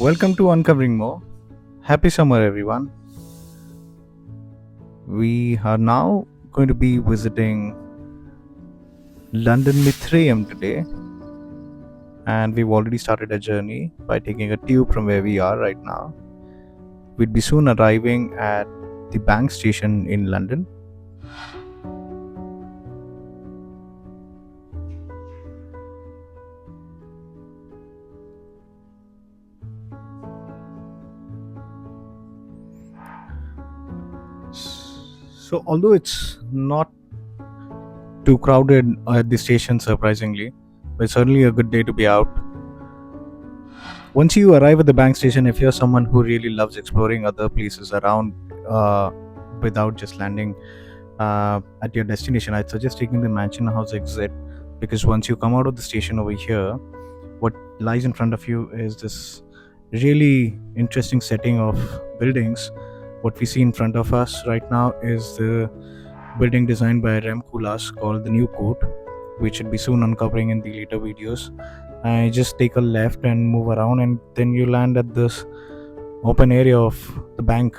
Welcome to Uncovering More. Happy summer, everyone. We are now going to be visiting London Mithraeum today, and we've already started a journey by taking a tube from where we are right now. We'd be soon arriving at the bank station in London. So, although it's not too crowded at the station, surprisingly, but it's certainly a good day to be out. Once you arrive at the bank station, if you're someone who really loves exploring other places around without just landing at your destination, I'd suggest taking the Mansion House exit, because once you come out of the station over here, what lies in front of you is this really interesting setting of buildings. What we see in front of us right now is the building designed by Rem Koolhaas called the New Court, which should be soon uncovering in the later videos. I just take a left and move around, and then you land at this open area of the bank.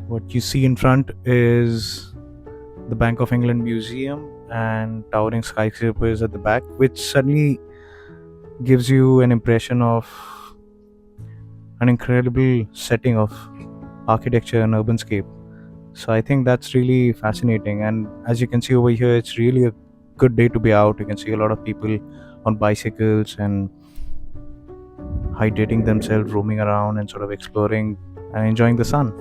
What you see in front is the Bank of England Museum and towering skyscrapers at the back, which suddenly gives you an impression of an incredible setting of architecture and urbanscape. So I think that's really fascinating. And as you can see over here, it's really a good day to be out. You can see a lot of people on bicycles and hydrating themselves, roaming around and sort of exploring and enjoying the sun.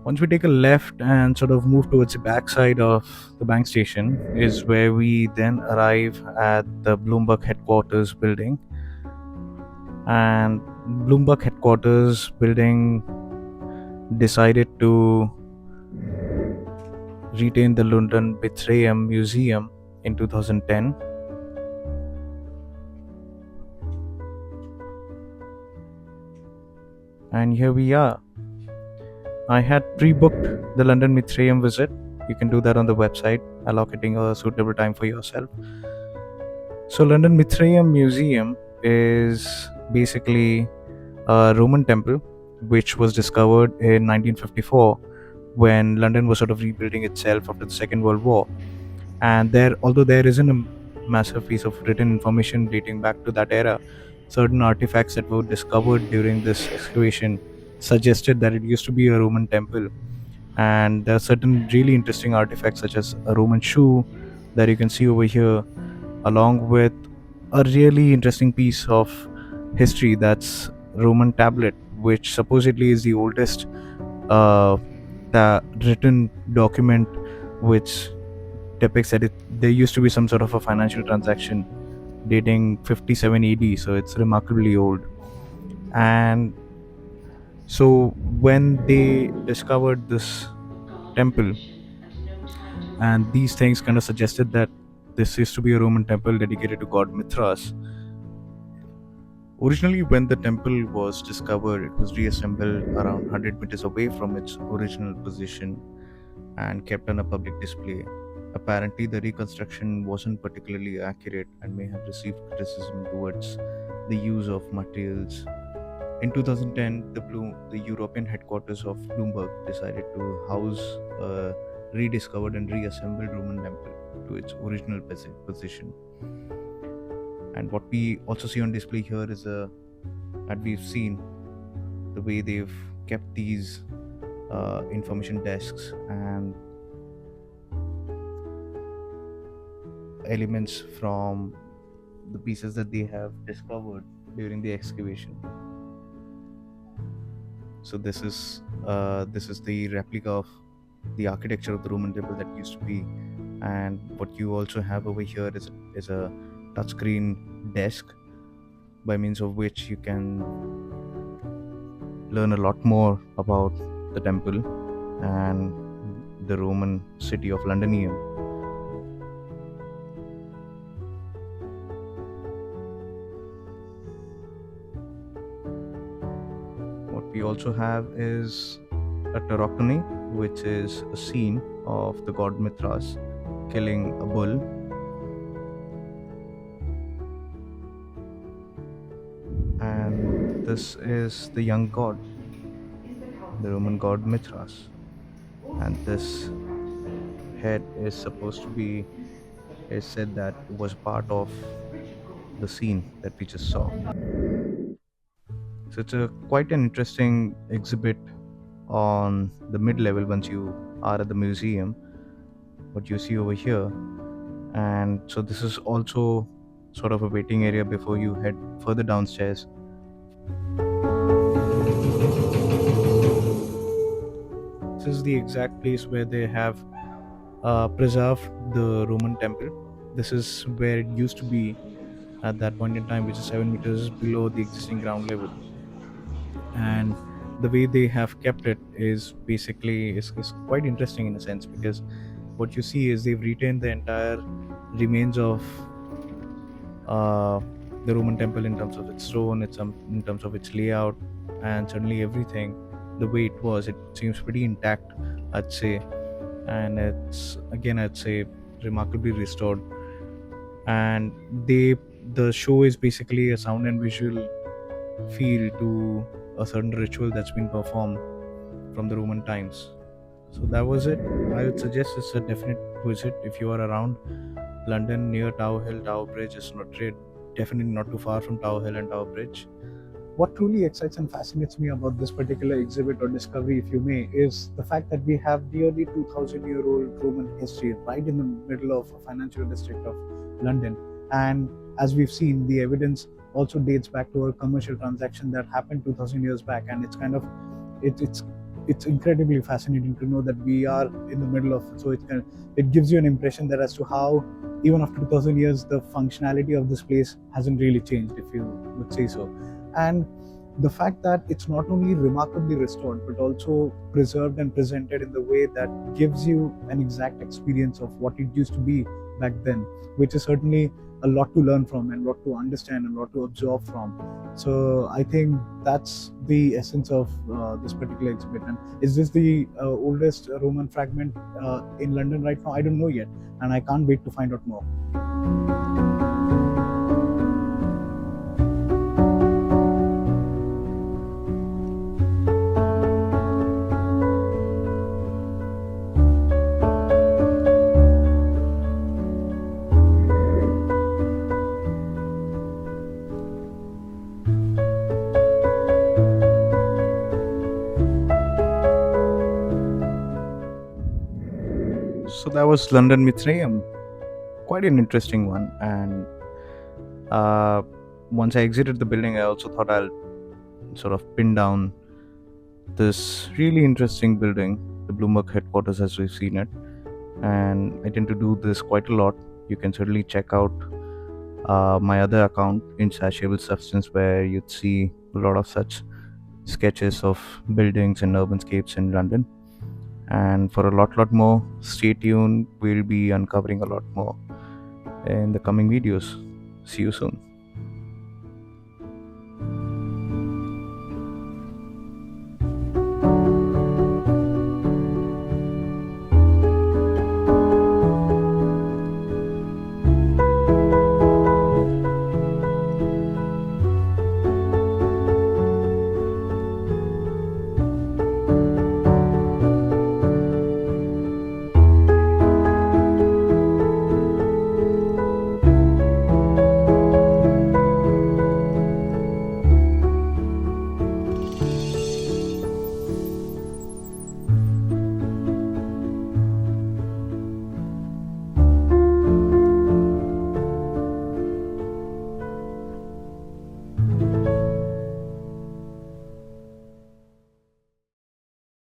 Once we take a left and sort of move towards the backside of the bank station is where we then arrive at the Bloomberg headquarters building. And Bloomberg headquarters building decided to retain the London Mithraeum Museum in 2010. And here we are. I had pre-booked the London Mithraeum visit. You can do that on the website, allocating a suitable time for yourself. So London Mithraeum Museum is basically a Roman temple which was discovered in 1954 when London was sort of rebuilding itself after the Second World War. And although there isn't a massive piece of written information dating back to that era, certain artifacts that were discovered during this excavation suggested that it used to be a Roman temple. And there are certain really interesting artifacts, such as a Roman shoe that you can see over here, along with a really interesting piece of history that's Roman tablet, which supposedly is the oldest the written document which depicts that there used to be some sort of a financial transaction dating 57 AD, so it's remarkably old. And so when they discovered this temple, and these things kind of suggested that this used to be a Roman temple dedicated to god Mithras. Originally, when the temple was discovered, it was reassembled around 100 meters away from its original position and kept on a public display. Apparently, the reconstruction wasn't particularly accurate and may have received criticism towards the use of materials. In 2010, the European headquarters of Bloomberg decided to house a rediscovered and reassembled Roman temple to its original position. And what we also see on display here is that we've seen the way they've kept these information desks and elements from the pieces that they have discovered during the excavation. So this is the replica of the architecture of the Roman temple that used to be. And what you also have over here is a touchscreen desk by means of which you can learn a lot more about the temple and the Roman city of Londonium. we also have is a Tarokani, which is a scene of the god Mithras killing a bull. And this is the young god, the Roman god Mithras. And this head is supposed to be, is said that it was part of the scene that we just saw. So it's a quite an interesting exhibit on the mid level once you are at the museum, what you see over here. And so this is also sort of a waiting area before you head further downstairs. This is the exact place where they have preserved the Roman temple. This is where it used to be at that point in time, which is 7 meters below the existing ground level. And the way they have kept it is basically is quite interesting in a sense, because what you see is they've retained the entire remains of uh, the Roman temple in terms of its stone, in terms of its layout, and certainly everything the way it was. It seems pretty intact, I'd say, and it's again, I'd say, remarkably restored. And the show is basically a sound and visual feel to a certain ritual that's been performed from the Roman times. So that was it. I would suggest it's a definite visit if you are around London near Tower Hill, Tower Bridge. It's not definitely not too far from Tower Hill and Tower Bridge. What truly excites and fascinates me about this particular exhibit or discovery, if you may, is the fact that we have nearly 2000-year-old Roman history right in the middle of a financial district of London. And as we've seen, the evidence also dates back to a commercial transaction that happened 2000 years back. And it's kind of it, it's incredibly fascinating to know that we are in the middle of it. So it gives you an impression that as to how even after 2000 years the functionality of this place hasn't really changed, if you would say so. And the fact that it's not only remarkably restored but also preserved and presented in the way that gives you an exact experience of what it used to be back then, which is certainly a lot to learn from and a lot to understand and a lot to absorb from. So I think that's the essence of this particular exhibit. And is this the oldest Roman fragment in London right now? I don't know yet, and I can't wait to find out more. So that was London Mithraeum. Quite an interesting one. And uh, once I exited the building, I also thought I'll sort of pin down this really interesting building, the Bloomberg headquarters as we've seen it. And I tend to do this quite a lot. You can certainly check out my other account, Insatiable Substance, where you'd see a lot of such sketches of buildings and urbanscapes in London. And for a lot more, stay tuned. We'll be uncovering a lot more in the coming videos. See you soon.